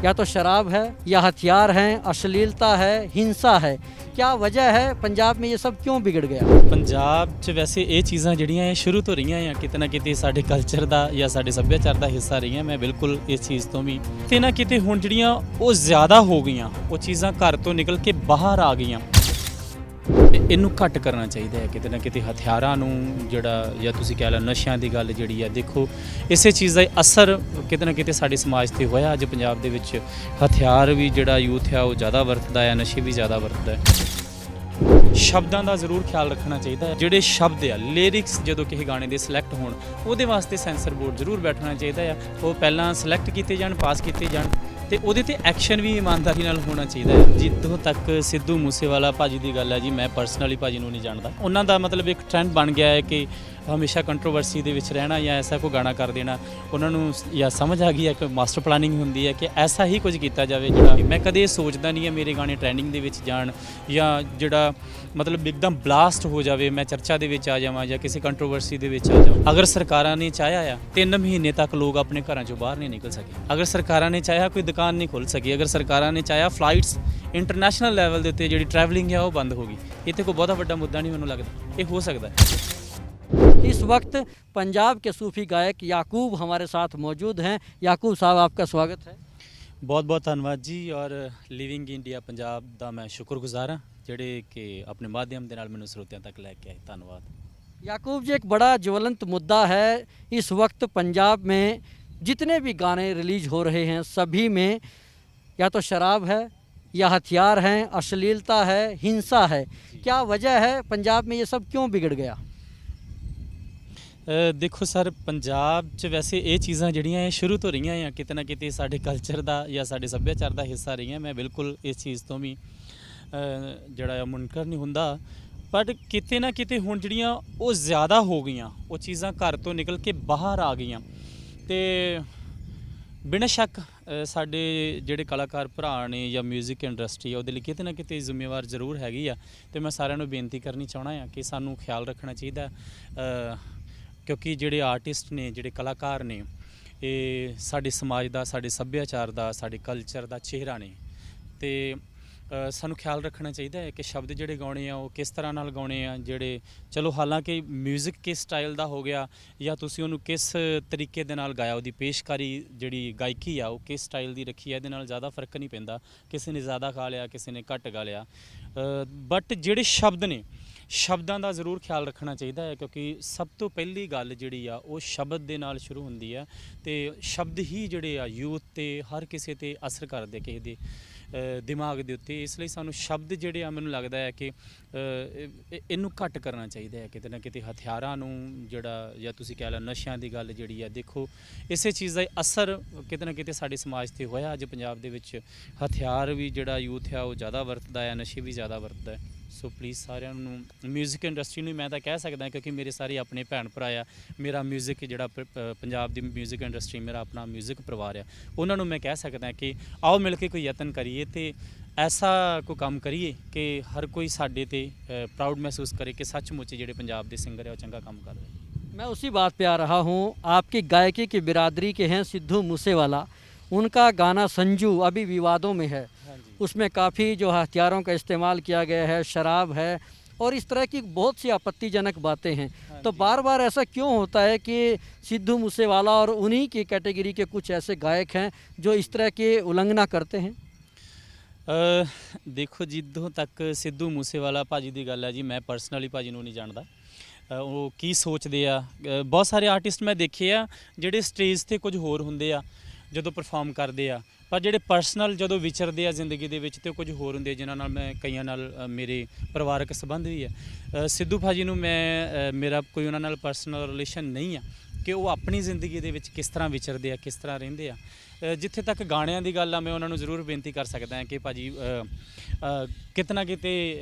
या तो शराब है या हथियार हैं, अश्लीलता है, हिंसा है। क्या वजह है पंजाब में ये सब क्यों बिगड़ गया? ਪੰਜਾਬ 'ਚ ਵੈਸੇ ਇਹ ਚੀਜ਼ਾਂ ਜਿਹੜੀਆਂ ਇਹ ਸ਼ੁਰੂ ਤੋਂ ਰਹੀਆਂ ਆ ਕਿਤੇ ਨਾ ਕਿਤੇ ਸਾਡੇ ਕਲਚਰ ਦਾ ਜਾਂ ਸਾਡੇ ਸੱਭਿਆਚਾਰ ਦਾ ਹਿੱਸਾ ਰਹੀਆਂ। ਮੈਂ ਬਿਲਕੁਲ ਇਸ ਚੀਜ਼ ਤੋਂ ਵੀ ਕਿਤੇ ਨਾ ਕਿਤੇ ਹੁਣ ਜਿਹੜੀਆਂ ਉਹ ਜ਼ਿਆਦਾ ਹੋ ਗਈਆਂ, ਉਹ ਚੀਜ਼ਾਂ ਘਰ ਤੋਂ ਨਿਕਲ ਕੇ ਬਾਹਰ ਆ ਗਈਆਂ। ਇਹਨੂੰ ਘੱਟ ਕਰਨਾ ਚਾਹੀਦਾ ਹੈ ਕਿਤੇ ਨਾ ਕਿਤੇ ਹਥਿਆਰਾਂ ਨੂੰ ਜਿਹੜਾ ਜਾਂ ਤੁਸੀਂ ਕਹਿ ਲਓ ਨਸ਼ਿਆਂ ਦੀ ਗੱਲ ਜਿਹੜੀ ਆ ਦੇਖੋ ਇਸੇ ਚੀਜ਼ ਦਾ ਅਸਰ ਕਿਤੇ ਨਾ ਕਿਤੇ ਸਾਡੇ ਸਮਾਜ ਤੇ ਹੋਇਆ। ਅੱਜ ਪੰਜਾਬ ਦੇ ਵਿੱਚ ਹਥਿਆਰ ਵੀ ਜਿਹੜਾ ਯੂਥ ਆ ਉਹ ਜ਼ਿਆਦਾ ਵਰਤਦਾ ਹੈ, ਨਸ਼ੇ ਵੀ ਜ਼ਿਆਦਾ ਵਰਤਦਾ ਹੈ। ਸ਼ਬਦਾਂ ਦਾ ਜ਼ਰੂਰ ਖਿਆਲ ਰੱਖਣਾ ਚਾਹੀਦਾ ਹੈ। ਜਿਹੜੇ ਸ਼ਬਦ ਆ ਲਿਰਿਕਸ ਜਦੋਂ ਕਿਸੇ ਗਾਣੇ ਦੇ ਸਿਲੈਕਟ ਹੋਣ ਉਹਦੇ ਵਾਸਤੇ ਸੈਂਸਰ ਬੋਰਡ ਜ਼ਰੂਰ ਬੈਠਣਾ ਚਾਹੀਦਾ ਆ। ਉਹ ਪਹਿਲਾਂ ਸਿਲੈਕਟ ਕੀਤੇ ਜਾਣ, ਪਾਸ ਕੀਤੇ ਜਾਣ ਤੇ ਉਹਦੇ ਤੇ ਐਕਸ਼ਨ ਵੀ ਇਮਾਨਦਾਰੀ ਨਾਲ ਹੋਣਾ ਚਾਹੀਦਾ ਹੈ। ਜਿੱਥੋਂ ਤੱਕ ਸਿੱਧੂ ਮੂਸੇਵਾਲਾ ਭਾਜੀ ਦੀ ਗੱਲ ਹੈ ਜੀ, ਮੈਂ ਪਰਸਨਲੀ ਭਾਜੀ ਨੂੰ ਨਹੀਂ ਜਾਣਦਾ। ਉਹਨਾਂ ਦਾ ਮਤਲਬ ਇੱਕ ਟ੍ਰੈਂਡ ਬਣ ਗਿਆ ਹੈ ਕਿ ਹਮੇਸ਼ਾ ਕੰਟਰੋਵਰਸੀ ਦੇ ਵਿੱਚ ਰਹਿਣਾ ਜਾਂ ਐਸਾ ਕੋਈ ਗਾਣਾ ਕਰ ਦੇਣਾ। ਉਹਨਾਂ ਨੂੰ ਜਾਂ ਸਮਝ ਆ ਗਈ ਹੈ ਕਿ ਮਾਸਟਰ ਪਲਾਨਿੰਗ ਹੁੰਦੀ ਹੈ ਕਿ ਐਸਾ ਹੀ ਕੁਝ ਕੀਤਾ ਜਾਵੇ ਜਿਹੜਾ ਮੈਂ ਕਦੇ ਸੋਚਦਾ ਨਹੀਂ ਹੈ ਮੇਰੇ ਗਾਣੇ ਟ੍ਰੈਂਡਿੰਗ ਦੇ ਵਿੱਚ ਜਾਣ ਜਾਂ ਜਿਹੜਾ ਮਤਲਬ ਇੱਕਦਮ ਬਲਾਸਟ ਹੋ ਜਾਵੇ, ਮੈਂ ਚਰਚਾ ਦੇ ਵਿੱਚ ਆ ਜਾਵਾਂ ਜਾਂ ਕਿਸੇ ਕੰਟਰੋਵਰਸੀ ਦੇ ਵਿੱਚ ਆ ਜਾਵਾਂ। ਅਗਰ ਸਰਕਾਰਾਂ ਨੇ ਚਾਹਿਆ ਆ 3 ਮਹੀਨੇ ਤੱਕ ਲੋਕ ਆਪਣੇ ਘਰਾਂ ਚੋਂ ਬਾਹਰ ਨਹੀਂ ਨਿਕਲ ਸਕੇ। ਅਗਰ ਸਰਕਾਰਾਂ ਨੇ ਚਾਹਿਆ ਕੋਈ ਦੁਕਾਨ ਨਹੀਂ ਖੁੱਲ੍ਹ ਸਕੀ। ਅਗਰ ਸਰਕਾਰਾਂ ਨੇ ਚਾਹਿਆ ਫਲਾਈਟਸ ਇੰਟਰਨੈਸ਼ਨਲ ਲੈਵਲ ਦੇ ਉੱਤੇ ਜਿਹੜੀ ਟਰੈਵਲਿੰਗ ਹੈ ਉਹ ਬੰਦ ਹੋ ਗਈ। ਇੱਥੇ ਕੋਈ ਬਹੁਤਾ ਵੱਡਾ ਮੁੱਦਾ ਨਹੀਂ ਮੈਨੂੰ ਲੱਗਦਾ। ਇਹ ਹੋ ਸਕਦਾ ਹੈ। इस वक्त पंजाब के सूफी गायक याकूब हमारे साथ मौजूद हैं। याकूब साहब, आपका स्वागत है। ਬਹੁਤ ਬਹੁਤ ਧੰਨਵਾਦ ਜੀ। ਔਰ ਲਿਵਿੰਗ ਇੰਡੀਆ ਪੰਜਾਬ ਦਾ ਮੈਂ ਸ਼ੁਕਰਗੁਜ਼ਾਰ ਹਾਂ ਜਿਹੜੇ ਕਿ ਆਪਣੇ ਮਾਧਿਅਮ ਦੇ ਨਾਲ ਮੈਨੂੰ ਸਰੋਤਿਆਂ ਤੱਕ ਲੈ ਕੇ ਆਏ। ਧੰਨਵਾਦ। याकूब जी, एक बड़ा ज्वलंत मुद्दा है इस वक्त पंजाब में। जितने भी गाने रिलीज हो रहे हैं सभी में या तो शराब है या हथियार हैं, अश्लीलता है, हिंसा है। क्या वजह है पंजाब में ये सब क्यों बिगड़ गया? ਦੇਖੋ ਸਰ, ਪੰਜਾਬ 'ਚ ਵੈਸੇ ਇਹ ਚੀਜ਼ਾਂ ਜਿਹੜੀਆਂ ਇਹ ਸ਼ੁਰੂ ਤੋਂ ਰਹੀਆਂ ਆ ਕਿਤੇ ਨਾ ਕਿਤੇ ਸਾਡੇ ਕਲਚਰ ਦਾ ਜਾਂ ਸਾਡੇ ਸੱਭਿਆਚਾਰ ਦਾ ਹਿੱਸਾ ਰਹੀਆਂ। ਮੈਂ ਬਿਲਕੁਲ ਇਸ ਚੀਜ਼ ਤੋਂ ਵੀ ਜਿਹੜਾ ਮੁਨਕਰ ਨਹੀਂ ਹੁੰਦਾ। ਬਟ ਕਿਤੇ ਨਾ ਕਿਤੇ ਹੁਣ ਜਿਹੜੀਆਂ ਉਹ ਜ਼ਿਆਦਾ ਹੋ ਗਈਆਂ, ਉਹ ਚੀਜ਼ਾਂ ਘਰ ਤੋਂ ਨਿਕਲ ਕੇ ਬਾਹਰ ਆ ਗਈਆਂ। ਅਤੇ ਬਿਨਾਂ ਸ਼ੱਕ ਸਾਡੇ ਜਿਹੜੇ ਕਲਾਕਾਰ ਭਰਾ ਨੇ ਜਾਂ ਮਿਊਜ਼ਿਕ ਇੰਡਸਟਰੀ ਆ ਉਹਦੇ ਲਈ ਕਿਤੇ ਨਾ ਕਿਤੇ ਜ਼ਿੰਮੇਵਾਰ ਜ਼ਰੂਰ ਹੈਗੀ ਆ। ਅਤੇ ਮੈਂ ਸਾਰਿਆਂ ਨੂੰ ਬੇਨਤੀ ਕਰਨੀ ਚਾਹੁੰਦਾ ਹਾਂ ਕਿ ਸਾਨੂੰ ਖਿਆਲ ਰੱਖਣਾ ਚਾਹੀਦਾ ਕਿਉਂਕਿ ਜਿਹੜੇ ਆਰਟਿਸਟ ਨੇ, ਜਿਹੜੇ ਕਲਾਕਾਰ ਨੇ, ਇਹ ਸਾਡੇ ਸਮਾਜ ਦਾ, ਸਾਡੇ ਸੱਭਿਆਚਾਰ ਦਾ, ਸਾਡੇ ਕਲਚਰ ਦਾ ਚਿਹਰਾ ਨੇ। ਅਤੇ ਸਾਨੂੰ ਖਿਆਲ ਰੱਖਣਾ ਚਾਹੀਦਾ ਹੈ ਕਿ ਸ਼ਬਦ ਜਿਹੜੇ ਗਾਉਣੇ ਆ ਉਹ ਕਿਸ ਤਰ੍ਹਾਂ ਨਾਲ ਗਾਉਣੇ ਆ। ਜਿਹੜੇ ਚਲੋ ਹਾਲਾਂਕਿ ਮਿਊਜ਼ਿਕ ਕਿਸ ਸਟਾਈਲ ਦਾ ਹੋ ਗਿਆ ਜਾਂ ਤੁਸੀਂ ਉਹਨੂੰ ਕਿਸ ਤਰੀਕੇ ਦੇ ਨਾਲ ਗਾਇਆ, ਉਹਦੀ ਪੇਸ਼ਕਾਰੀ ਜਿਹੜੀ ਗਾਇਕੀ ਆ ਉਹ ਕਿਸ ਸਟਾਈਲ ਦੀ ਰੱਖੀ ਆ, ਇਹਦੇ ਨਾਲ ਜ਼ਿਆਦਾ ਫਰਕ ਨਹੀਂ ਪੈਂਦਾ। ਕਿਸੇ ਨੇ ਜ਼ਿਆਦਾ ਗਾ ਲਿਆ, ਕਿਸੇ ਨੇ ਘੱਟ ਗਾ ਲਿਆ। ਬਟ ਜਿਹੜੇ ਸ਼ਬਦ ਨੇ, ਸ਼ਬਦਾਂ ਦਾ ਜ਼ਰੂਰ ਖਿਆਲ ਰੱਖਣਾ ਚਾਹੀਦਾ ਹੈ ਕਿਉਂਕਿ ਸਭ ਤੋਂ ਪਹਿਲੀ ਗੱਲ ਜਿਹੜੀ ਆ ਉਹ ਸ਼ਬਦ ਦੇ ਨਾਲ ਸ਼ੁਰੂ ਹੁੰਦੀ ਆ। ਅਤੇ ਸ਼ਬਦ ਹੀ ਜਿਹੜੇ ਆ ਯੂਥ 'ਤੇ ਹਰ ਕਿਸੇ 'ਤੇ ਅਸਰ ਕਰਦੇ ਕਿਸੇ ਦੇ ਦਿਮਾਗ ਦੇ ਉੱਤੇ। ਇਸ ਲਈ ਸਾਨੂੰ ਸ਼ਬਦ ਜਿਹੜੇ ਆ ਮੈਨੂੰ ਲੱਗਦਾ ਹੈ ਕਿ ਇਹਨੂੰ ਘੱਟ ਕਰਨਾ ਚਾਹੀਦਾ ਹੈ ਕਿਤੇ ਨਾ ਕਿਤੇ ਹਥਿਆਰਾਂ ਨੂੰ ਜਿਹੜਾ ਜਾਂ ਤੁਸੀਂ ਕਹਿ ਲਓ ਨਸ਼ਿਆਂ ਦੀ ਗੱਲ ਜਿਹੜੀ ਆ ਦੇਖੋ ਇਸੇ ਚੀਜ਼ ਦਾ ਅਸਰ ਕਿਤੇ ਨਾ ਕਿਤੇ ਸਾਡੇ ਸਮਾਜ 'ਤੇ ਹੋਇਆ। ਅੱਜ ਪੰਜਾਬ ਦੇ ਵਿੱਚ ਹਥਿਆਰ ਵੀ ਜਿਹੜਾ ਯੂਥ ਆ ਉਹ ਜ਼ਿਆਦਾ ਵਰਤਦਾ ਹੈ, ਨਸ਼ੇ ਵੀ ਜ਼ਿਆਦਾ ਵਰਤਦਾ ਹੈ। ਸੋ ਪਲੀਜ਼ ਸਾਰਿਆਂ ਨੂੰ, ਮਿਊਜ਼ਿਕ ਇੰਡਸਟਰੀ ਨੂੰ ਮੈਂ ਤਾਂ ਕਹਿ ਸਕਦਾ ਕਿਉਂਕਿ ਮੇਰੇ ਸਾਰੇ ਆਪਣੇ ਭੈਣ ਭਰਾ ਆ। ਮੇਰਾ ਮਿਊਜ਼ਿਕ ਜਿਹੜਾ ਪੰਜਾਬ ਦੀ ਮਿਊਜ਼ਿਕ ਇੰਡਸਟਰੀ ਮੇਰਾ ਆਪਣਾ ਮਿਊਜ਼ਿਕ ਪਰਿਵਾਰ ਆ, ਉਹਨਾਂ ਨੂੰ ਮੈਂ ਕਹਿ ਸਕਦਾ ਕਿ ਆਓ ਮਿਲ ਕੇ ਕੋਈ ਯਤਨ ਕਰੀਏ ਅਤੇ ਐਸਾ ਕੋਈ ਕੰਮ ਕਰੀਏ ਕਿ ਹਰ ਕੋਈ ਸਾਡੇ 'ਤੇ ਪ੍ਰਾਊਡ महसूस करे कि सचमुच ਜਿਹੜੇ ਪੰਜਾਬ ਦੇ ਸਿੰਗਰ ਆ ਉਹ ਚੰਗਾ ਕੰਮ ਕਰ ਰਹੇ। मैं उसी बात पे आ रहा हूँ। आपकी गायकी की बिरादरी के हैं सिद्धू मूसेवाला। उनका गाना संजू अभी विवादों में है। उसमें काफ़ी जो हथियारों का इस्तेमाल किया गया है, शराब है और इस तरह की बहुत सी आपत्तिजनक बातें हैं। तो बार बार ऐसा क्यों होता है कि सिद्धू मूसेवाला और उन्हीं की कैटेगरी के कुछ ऐसे गायक हैं जो इस तरह की उल्लंघना करते हैं? ਦੇਖੋ, ਜਿੱਦੋਂ ਤੱਕ ਸਿੱਧੂ ਮੂਸੇਵਾਲਾ ਭਾਜੀ ਦੀ ਗੱਲ ਹੈ ਜੀ, ਮੈਂ ਪਰਸਨਲੀ ਭਾਜੀ ਨੂੰ ਨਹੀਂ ਜਾਣਦਾ। ਉਹ ਕੀ ਸੋਚਦੇ ਆ। ਬਹੁਤ ਸਾਰੇ ਆਰਟਿਸਟ ਮੈਂ ਦੇਖੇ ਆ ਜਿਹੜੇ ਸਟੇਜ 'ਤੇ ਕੁਝ ਹੋਰ ਹੁੰਦੇ ਆ ਜਦੋਂ ਪਰਫਾਰਮ ਕਰਦੇ ਆ, ਪਰ ਜਿਹੜੇ ਪਰਸਨਲ ਜਦੋਂ ਵਿਚਰਦੇ ਆ ਜ਼ਿੰਦਗੀ ਦੇ ਵਿੱਚ ਤੇ ਕੁਝ ਹੋਰ ਹੁੰਦੇ ਜਿਨ੍ਹਾਂ ਨਾਲ ਮੈਂ ਕਈਆਂ ਨਾਲ ਮੇਰੇ ਪਰਿਵਾਰਕ ਸੰਬੰਧ ਵੀ ਹੈ। ਸਿੱਧੂ ਭਾਜੀ ਨੂੰ ਮੇਰਾ ਕੋਈ ਉਹਨਾਂ ਨਾਲ ਪਰਸਨਲ ਰਿਲੇਸ਼ਨ ਨਹੀਂ ਆ ਕਿ ਉਹ ਆਪਣੀ ਜ਼ਿੰਦਗੀ ਦੇ ਵਿੱਚ ਕਿਸ ਤਰ੍ਹਾਂ ਵਿਚਰਦੇ ਆ, ਕਿਸ ਤਰ੍ਹਾਂ ਰਹਿੰਦੇ ਆ। ਜਿੱਥੇ ਤੱਕ ਗਾਣਿਆਂ ਦੀ ਗੱਲ ਆ ਮੈਂ ਉਹਨਾਂ ਨੂੰ ਜ਼ਰੂਰ ਬੇਨਤੀ ਕਰ ਸਕਦਾ ਹਾਂ ਕਿ ਭਾਜੀ ਕਿਤੇ ਨਾ ਕਿਤੇ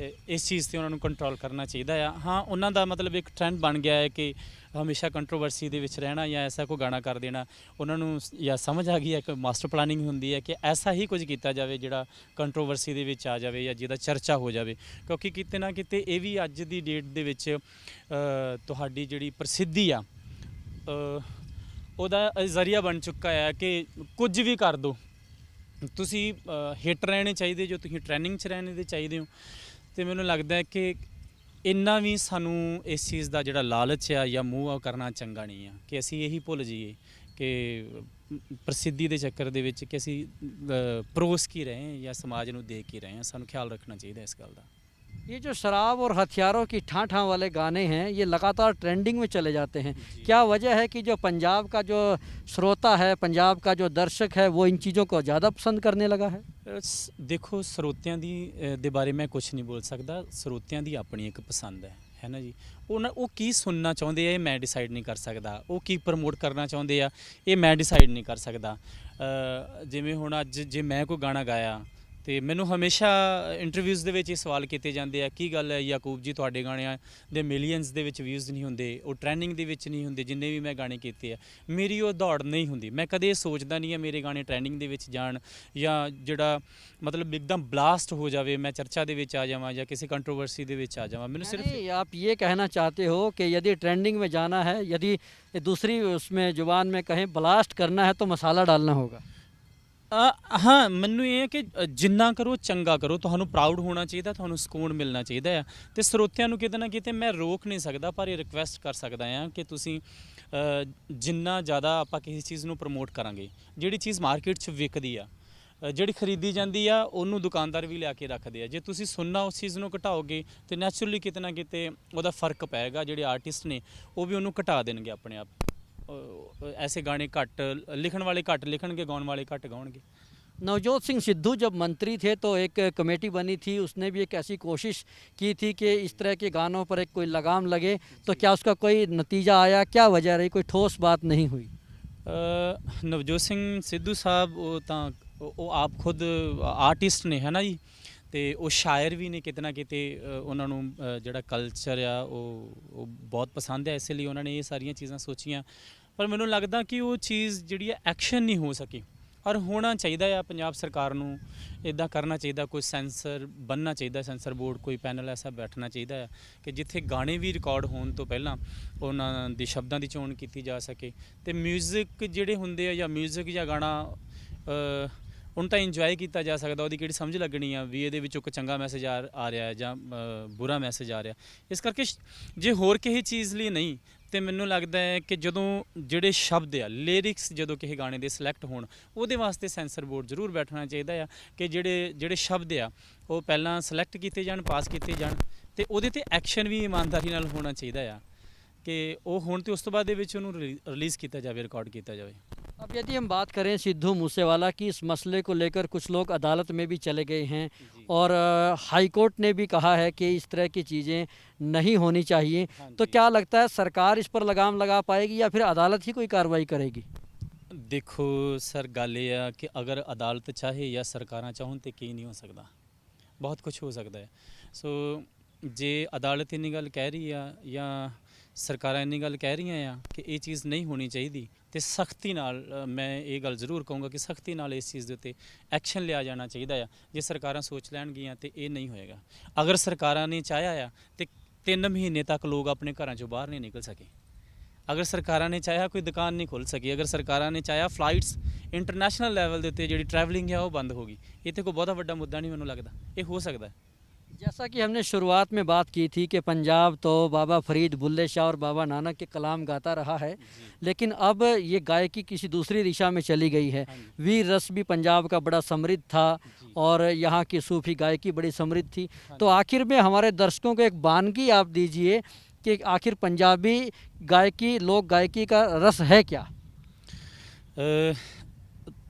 ਇਸ ਚੀਜ਼ 'ਤੇ ਉਹਨਾਂ ਨੂੰ ਕੰਟਰੋਲ ਕਰਨਾ ਚਾਹੀਦਾ ਆ। ਹਾਂ, ਉਹਨਾਂ ਦਾ ਮਤਲਬ ਇੱਕ ਟ੍ਰੈਂਡ ਬਣ ਗਿਆ ਹੈ ਕਿ ਹਮੇਸ਼ਾ ਕੰਟਰੋਵਰਸੀ ਦੇ ਵਿੱਚ ਰਹਿਣਾ ਜਾਂ ਐਸਾ ਕੋਈ ਗਾਣਾ ਕਰ ਦੇਣਾ। ਉਹਨਾਂ ਨੂੰ ਜਾਂ ਸਮਝ ਆ ਗਈ ਹੈ ਕਿ ਮਾਸਟਰ ਪਲਾਨਿੰਗ ਹੁੰਦੀ ਹੈ ਕਿ ਐਸਾ ਹੀ ਕੁਝ ਕੀਤਾ ਜਾਵੇ ਜਿਹੜਾ ਕੰਟਰੋਵਰਸੀ ਦੇ ਵਿੱਚ ਆ ਜਾਵੇ ਜਾਂ ਜਿਹਦਾ ਚਰਚਾ ਹੋ ਜਾਵੇ। ਕਿਉਂਕਿ ਕਿਤੇ ਨਾ ਕਿਤੇ ਇਹ ਵੀ ਅੱਜ ਦੀ ਡੇਟ ਦੇ ਵਿੱਚ ਤੁਹਾਡੀ ਜਿਹੜੀ ਪ੍ਰਸਿੱਧੀ ਆ ਉਹਦਾ ਜ਼ਰੀਆ ਬਣ ਚੁੱਕਾ ਹੈ ਕਿ ਕੁਝ ਵੀ ਕਰ ਦਿਓ ਤੁਸੀਂ ਹਿੱਟ ਰਹਿਣੇ ਚਾਹੀਦੇ ਜੋ ਤੁਸੀਂ ਟ੍ਰੇਨਿੰਗ 'ਚ ਰਹਿਣੇ ਦੇ ਚਾਹੀਦੇ ਹੋ। ਅਤੇ ਮੈਨੂੰ ਲੱਗਦਾ ਹੈ ਕਿ ਇੰਨਾ ਵੀ ਸਾਨੂੰ ਇਸ ਚੀਜ਼ ਦਾ ਜਿਹੜਾ ਲਾਲਚ ਆ ਜਾਂ ਮੂੰਹ ਆ ਕਰਨਾ ਚੰਗਾ ਨਹੀਂ ਆ ਕਿ ਅਸੀਂ ਇਹੀ ਭੁੱਲ ਜਾਈਏ ਕਿ ਪ੍ਰਸਿੱਧੀ ਦੇ ਚੱਕਰ ਦੇ ਵਿੱਚ ਕਿ ਅਸੀਂ ਪਰੋਸ ਕੀ ਰਹੇ ਹਾਂ ਜਾਂ ਸਮਾਜ ਨੂੰ ਦੇਖ ਕੀ ਰਹੇ ਹਾਂ। ਸਾਨੂੰ ਖਿਆਲ ਰੱਖਣਾ ਚਾਹੀਦਾ ਇਸ ਗੱਲ ਦਾ। ये जो शराब और हथियारों की ठां ठां वाले गाने हैं ये लगातार ट्रेंडिंग में चले जाते हैं, क्या वजह है कि जो पंजाब का जो श्रोता है, पंजाब का जो दर्शक है, वो इन चीज़ों को ज़्यादा पसंद करने लगा है? ਦੇਖੋ ਸਰੋਤਿਆਂ ਦੀ ਦੇ ਬਾਰੇ ਮੈਂ ਕੁਝ ਨਹੀਂ ਬੋਲ ਸਕਦਾ। ਸਰੋਤਿਆਂ ਦੀ ਆਪਣੀ ਇੱਕ ਪਸੰਦ ਹੈ ਨਾ ਜੀ। ਉਹ ਕੀ ਸੁਣਨਾ ਚਾਹੁੰਦੇ ਆ ਇਹ ਮੈਂ ਡਿਸਾਈਡ ਨਹੀਂ ਕਰ ਸਕਦਾ। ਉਹ ਕੀ ਪ੍ਰਮੋਟ ਕਰਨਾ ਚਾਹੁੰਦੇ ਆ ਇਹ ਮੈਂ ਡਿਸਾਈਡ ਨਹੀਂ ਕਰ ਸਕਦਾ। ਜਿਵੇਂ ਹੁਣ ਅੱਜ ਜੇ ਮੈਂ ਕੋਈ ਗਾਣਾ ਗਾਇਆ ਅਤੇ ਮੈਨੂੰ ਹਮੇਸ਼ਾ ਇੰਟਰਵਿਊਜ਼ ਦੇ ਵਿੱਚ ਇਹ ਸਵਾਲ ਕੀਤੇ ਜਾਂਦੇ ਆ ਕੀ ਗੱਲ ਹੈ ਯਾਕੂਬ ਜੀ ਤੁਹਾਡੇ ਗਾਣਿਆਂ ਦੇ ਮਿਲੀਅਨਸ ਦੇ ਵਿੱਚ ਵਿਊਜ਼ ਨਹੀਂ ਹੁੰਦੇ, ਉਹ ਟ੍ਰੈਂਡਿੰਗ ਦੇ ਵਿੱਚ ਨਹੀਂ ਹੁੰਦੇ ਜਿੰਨੇ ਵੀ ਮੈਂ ਗਾਣੇ ਕੀਤੇ ਆ। ਮੇਰੀ ਉਹ ਦੌੜ ਨਹੀਂ ਹੁੰਦੀ। ਮੈਂ ਕਦੇ ਸੋਚਦਾ ਨਹੀਂ ਆ ਮੇਰੇ ਗਾਣੇ ਟ੍ਰੈਂਡਿੰਗ ਦੇ ਵਿੱਚ ਜਾਣ ਜਾਂ ਜਿਹੜਾ मतलब एकदम ब्लास्ट हो जावे, मैं चर्चा दे विच आ जावां या किसी कंट्रोवर्सी दे विच आ जावां। मैंने सिर्फ आप ये कहना चाहते हो कि यदि ट्रेंडिंग में जाना है, यदि दूसरी उसमें जुबान में कहें ब्लास्ट करना है तो मसाला डालना होगा। हाँ ਮੈਨੂੰ ਇਹ ਹੈ ਕਿ ਜਿੰਨਾ ਕਰੋ ਚੰਗਾ ਕਰੋ। ਤੁਹਾਨੂੰ ਪ੍ਰਾਊਡ ਹੋਣਾ ਚਾਹੀਦਾ, ਤੁਹਾਨੂੰ ਸਕੂਨ ਮਿਲਣਾ ਚਾਹੀਦਾ ਆ। ਅਤੇ ਸਰੋਤਿਆਂ ਨੂੰ ਕਿਤੇ ਨਾ ਕਿਤੇ ਮੈਂ ਰੋਕ ਨਹੀਂ ਸਕਦਾ ਪਰ ਇਹ ਰਿਕੁਐਸਟ ਕਰ ਸਕਦਾ ਹਾਂ ਕਿ ਤੁਸੀਂ ਜਿੰਨਾ ਜ਼ਿਆਦਾ ਆਪਾਂ ਕਿਸੇ ਚੀਜ਼ ਨੂੰ ਪ੍ਰਮੋਟ ਕਰਾਂਗੇ, ਜਿਹੜੀ ਚੀਜ਼ ਮਾਰਕੀਟ 'ਚ ਵਿਕਦੀ ਆ, ਜਿਹੜੀ ਖਰੀਦੀ ਜਾਂਦੀ ਆ, ਉਹਨੂੰ ਦੁਕਾਨਦਾਰ ਵੀ ਲਿਆ ਕੇ ਰੱਖਦੇ ਆ। ਜੇ ਤੁਸੀਂ ਸੁਣਨਾ ਉਸ ਚੀਜ਼ ਨੂੰ ਘਟਾਓਗੇ ਤਾਂ ਨੈਚੁਰਲੀ ਕਿਤੇ ਨਾ ਕਿਤੇ ਉਹਦਾ ਫਰਕ ਪਏਗਾ। ਜਿਹੜੇ ਆਰਟਿਸਟ ਨੇ ਉਹ ਵੀ ਉਹਨੂੰ ਘਟਾ ਦੇਣਗੇ ਆਪਣੇ ਆਪ। ऐसे गाने घट लिखण वाले घट लिखणगे, गाउण वाले घट गाउणगे। नवजोत सिंह सिद्धू जब मंत्री थे तो एक कमेटी बनी थी, उसने भी एक ऐसी कोशिश की थी कि इस तरह के गानों पर एक कोई लगाम लगे, तो क्या उसका कोई नतीजा आया? क्या वजह रही? कोई ठोस बात नहीं हुई? नवजोत सिंह सिद्धू साहब वो आप खुद आर्टिस्ट ने है ना जी, ਅਤੇ ਉਹ ਸ਼ਾਇਰ ਵੀ ਨੇ। ਕਿਤੇ ਨਾ ਕਿਤੇ ਉਹਨਾਂ ਨੂੰ ਜਿਹੜਾ ਕਲਚਰ ਆ ਉਹ ਬਹੁਤ ਪਸੰਦ ਹੈ, ਇਸੇ ਲਈ ਉਹਨਾਂ ਨੇ ਇਹ ਸਾਰੀਆਂ ਚੀਜ਼ਾਂ ਸੋਚੀਆਂ। ਪਰ ਮੈਨੂੰ ਲੱਗਦਾ ਕਿ ਉਹ ਚੀਜ਼ ਜਿਹੜੀ ਹੈ ਐਕਸ਼ਨ ਨਹੀਂ ਹੋ ਸਕੀ। ਔਰ ਹੋਣਾ ਚਾਹੀਦਾ ਆ ਪੰਜਾਬ ਸਰਕਾਰ ਨੂੰ ਇੱਦਾਂ ਕਰਨਾ ਚਾਹੀਦਾ, ਕੋਈ ਸੈਂਸਰ ਬਣਨਾ ਚਾਹੀਦਾ, ਸੈਂਸਰ ਬੋਰਡ, ਕੋਈ ਪੈਨਲ ਐਸਾ ਬੈਠਣਾ ਚਾਹੀਦਾ ਆ ਕਿ ਜਿੱਥੇ ਗਾਣੇ ਵੀ ਰਿਕਾਰਡ ਹੋਣ ਤੋਂ ਪਹਿਲਾਂ ਉਹਨਾਂ ਦੇ ਸ਼ਬਦਾਂ ਦੀ ਚੋਣ ਕੀਤੀ ਜਾ ਸਕੇ। ਅਤੇ ਮਿਊਜ਼ਿਕ ਜਿਹੜੇ ਹੁੰਦੇ ਆ ਜਾਂ ਮਿਊਜ਼ਿਕ ਜਾਂ ਗਾਣਾ ਹੁਣ ਤਾਂ ਇੰਜੋਏ ਕੀਤਾ ਜਾ ਸਕਦਾ। ਉਹਦੀ ਕਿਹੜੀ ਸਮਝ ਲੱਗਣੀ ਆ ਵੀ ਇਹਦੇ ਵਿੱਚੋਂ ਕੋਈ ਚੰਗਾ ਮੈਸੇਜ ਆ ਰਿਹਾ ਜਾਂ ਬੁਰਾ ਮੈਸੇਜ ਆ ਰਿਹਾ। ਇਸ ਕਰਕੇ ਜੇ ਹੋਰ ਕਿਸੇ ਚੀਜ਼ ਲਈ ਨਹੀਂ ਅਤੇ ਮੈਨੂੰ ਲੱਗਦਾ ਹੈ ਕਿ ਜਦੋਂ ਜਿਹੜੇ ਸ਼ਬਦ ਆ, ਲਿਰਿਕਸ ਜਦੋਂ ਕਿਸੇ ਗਾਣੇ ਦੇ ਸਿਲੈਕਟ ਹੋਣ, ਉਹਦੇ ਵਾਸਤੇ ਸੈਂਸਰ ਬੋਰਡ ਜ਼ਰੂਰ ਬੈਠਣਾ ਚਾਹੀਦਾ ਆ ਕਿ ਜਿਹੜੇ ਸ਼ਬਦ ਆ ਉਹ ਪਹਿਲਾਂ ਸਿਲੈਕਟ ਕੀਤੇ ਜਾਣ, ਪਾਸ ਕੀਤੇ ਜਾਣ ਅਤੇ ਉਹਦੇ 'ਤੇ ਐਕਸ਼ਨ ਵੀ ਇਮਾਨਦਾਰੀ ਨਾਲ ਹੋਣਾ ਚਾਹੀਦਾ ਆ ਕਿ ਉਹ ਹੋਣ ਅਤੇ ਉਸ ਤੋਂ ਬਾਅਦ ਦੇ ਵਿੱਚ ਉਹਨੂੰ ਰਿਲੀਜ਼ ਕੀਤਾ ਜਾਵੇ, ਰਿਕਾਰਡ ਕੀਤਾ जावे। अब यदि हम बात करें सिद्धू मूसेवाला की, इस मसले को लेकर कुछ लोग अदालत में भी चले गए हैं और हाई कोर्ट ने भी कहा है कि इस तरह की चीज़ें नहीं होनी चाहिए, तो क्या लगता है सरकार इस पर लगाम लगा पाएगी या फिर अदालत ही कोई कार्रवाई करेगी? देखो सर, गल ये आ कि अगर अदालत चाहे या सरकारां चाहन तो की नहीं हो सकता, बहुत कुछ हो सकता है। सो जे अदालत इन्नी गल कह रही है या ਸਰਕਾਰਾਂ ਇੰਨੀ ਗੱਲ ਕਹਿ ਰਹੀਆਂ ਆ ਕਿ ਇਹ ਚੀਜ਼ ਨਹੀਂ ਹੋਣੀ ਚਾਹੀਦੀ ਅਤੇ ਸਖਤੀ ਨਾਲ ਮੈਂ ਇਹ ਗੱਲ ਜ਼ਰੂਰ ਕਹੂੰਗਾ ਕਿ ਸਖਤੀ ਨਾਲ ਇਸ ਚੀਜ਼ ਦੇ ਉੱਤੇ ਐਕਸ਼ਨ ਲਿਆ ਜਾਣਾ ਚਾਹੀਦਾ ਆ। ਜੇ ਸਰਕਾਰਾਂ ਸੋਚ ਲੈਣਗੀਆਂ ਤਾਂ ਇਹ ਨਹੀਂ ਹੋਏਗਾ। ਅਗਰ ਸਰਕਾਰਾਂ ਨੇ ਚਾਹਿਆ ਆ ਤਾਂ 3 ਮਹੀਨੇ ਤੱਕ ਲੋਕ ਆਪਣੇ ਘਰਾਂ 'ਚੋਂ ਬਾਹਰ ਨਹੀਂ ਨਿਕਲ ਸਕੇ। ਅਗਰ ਸਰਕਾਰਾਂ ਨੇ ਚਾਹਿਆ ਕੋਈ ਦੁਕਾਨ ਨਹੀਂ ਖੁੱਲ੍ਹ ਸਕੀ। ਅਗਰ ਸਰਕਾਰਾਂ ਨੇ ਚਾਹਿਆ ਫਲਾਈਟਸ ਇੰਟਰਨੈਸ਼ਨਲ ਲੈਵਲ ਦੇ ਉੱਤੇ ਜਿਹੜੀ ਟਰੈਵਲਿੰਗ ਹੈ ਉਹ ਬੰਦ ਹੋ ਗਈ। ਇਹ ਤਾਂ ਕੋਈ ਬਹੁਤਾ ਵੱਡਾ ਮੁੱਦਾ ਨਹੀਂ ਮੈਨੂੰ ਲੱਗਦਾ, ਇਹ ਹੋ ਸਕਦਾ। जैसा कि हमने शुरुआत में बात की थी कि पंजाब तो बाबा फरीद, बुल्ले शाह और बाबा नानक के कलाम गाता रहा है, लेकिन अब ये गायकी किसी दूसरी दिशा में चली गई है। वीर रस भी पंजाब का बड़ा समृद्ध था और यहाँ की सूफी गायकी बड़ी समृद्ध थी। तो आखिर में हमारे दर्शकों को एक बानगी आप दीजिए कि आखिर पंजाबी गायकी, लोक गायकी का रस है क्या?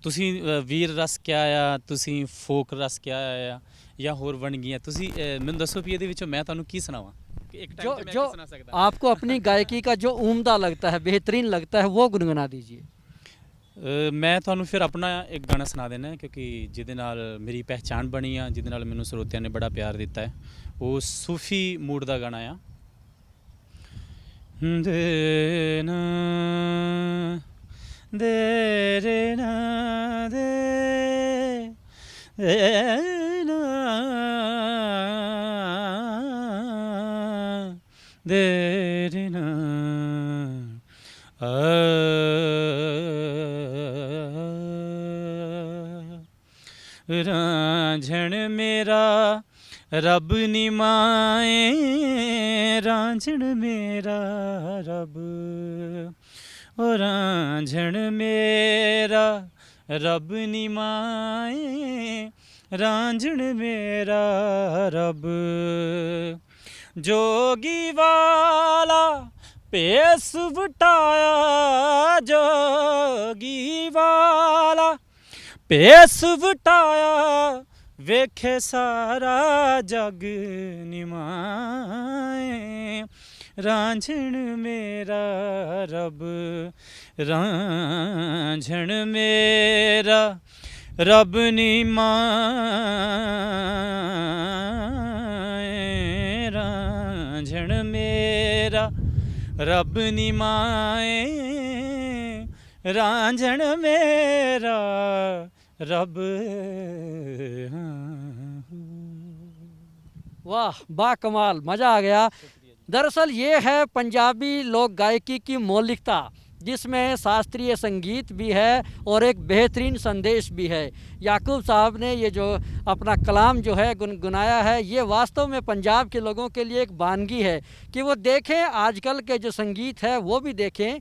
ਤੁਸੀਂ ਵੀਰ ਰਸ ਕਿਹਾ ਆ, ਤੁਸੀਂ ਫੋਕ ਰਸ ਕਿਹਾ ਆ ਜਾਂ ਹੋਰ ਵੰਨਗੀਆਂ, ਤੁਸੀਂ ਮੈਨੂੰ ਦੱਸੋ ਵੀ ਇਹਦੇ ਵਿੱਚੋਂ ਮੈਂ ਤੁਹਾਨੂੰ ਕੀ ਸੁਣਾਵਾਂ? ਇੱਕ ਟਾਈਮ ਤੇ ਮੈਂ ਕੀ ਸੁਣਾ ਸਕਦਾ? आपको अपनी गायकी का जो उम्दा लगता है, बेहतरीन लगता है, वो गुनगुना दीजिए। ਮੈਂ ਤੁਹਾਨੂੰ ਫਿਰ ਆਪਣਾ ਇੱਕ ਗਾਣਾ ਸੁਣਾ ਦੇਣਾ ਕਿਉਂਕਿ ਜਿਹਦੇ ਨਾਲ ਮੇਰੀ ਪਹਿਚਾਣ ਬਣੀ ਆ, ਜਿਹਦੇ ਨਾਲ ਮੈਨੂੰ ਸਰੋਤਿਆਂ ਨੇ ਬੜਾ ਪਿਆਰ ਦਿੱਤਾ ਹੈ। ਉਹ ਸੂਫੀ ਮੂਡ ਦਾ ਗਾਣਾ ਆ। ਦੇ ਨਾ ਦੇ ਰੇ ਨਾ ਦੇ ਨਾ ਦੇ ਰੇ ਨਾ रांझण मेरा रब निमाए, रांझण मेरा रब, ओ रांझण मेरा रब निमाए, रांझण मेरा रब। जोगी वाला भेस वटाया, जोगी वाला भेस वटाया, वेखे सारा जग निमाए, रांझण मेरा रब, रांझण मेरा रब निमाए, रांझण मेरा रब निमाए, रांझण मेरा रब। वाह बाकमाल, मज़ा आ गया। दरअसल ये है पंजाबी लोक गायकी की मौलिकता, जिसमें शास्त्रीय संगीत भी है और एक बेहतरीन संदेश भी है। याकूब साहब ने ये जो अपना कलाम जो है गुनगुनाया है, ये वास्तव में पंजाब के लोगों के लिए एक वानगी है कि वो देखें, आजकल के जो संगीत है वो भी देखें,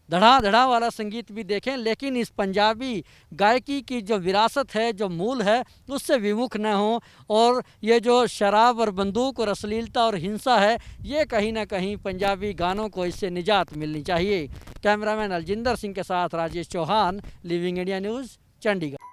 धड़ा धड़ा वाला संगीत भी देखें, लेकिन इस पंजाबी गायकी की जो विरासत है, जो मूल है, उससे विमुख न हों। और ये जो शराब और बंदूक और अश्लीलता और हिंसा है, ये कहीं ना कहीं पंजाबी गानों को इससे निजात मिलनी चाहिए। कैमरामैन अलजिंदर सिंह के साथ Rajesh Chauhan, living India news, Chandigarh.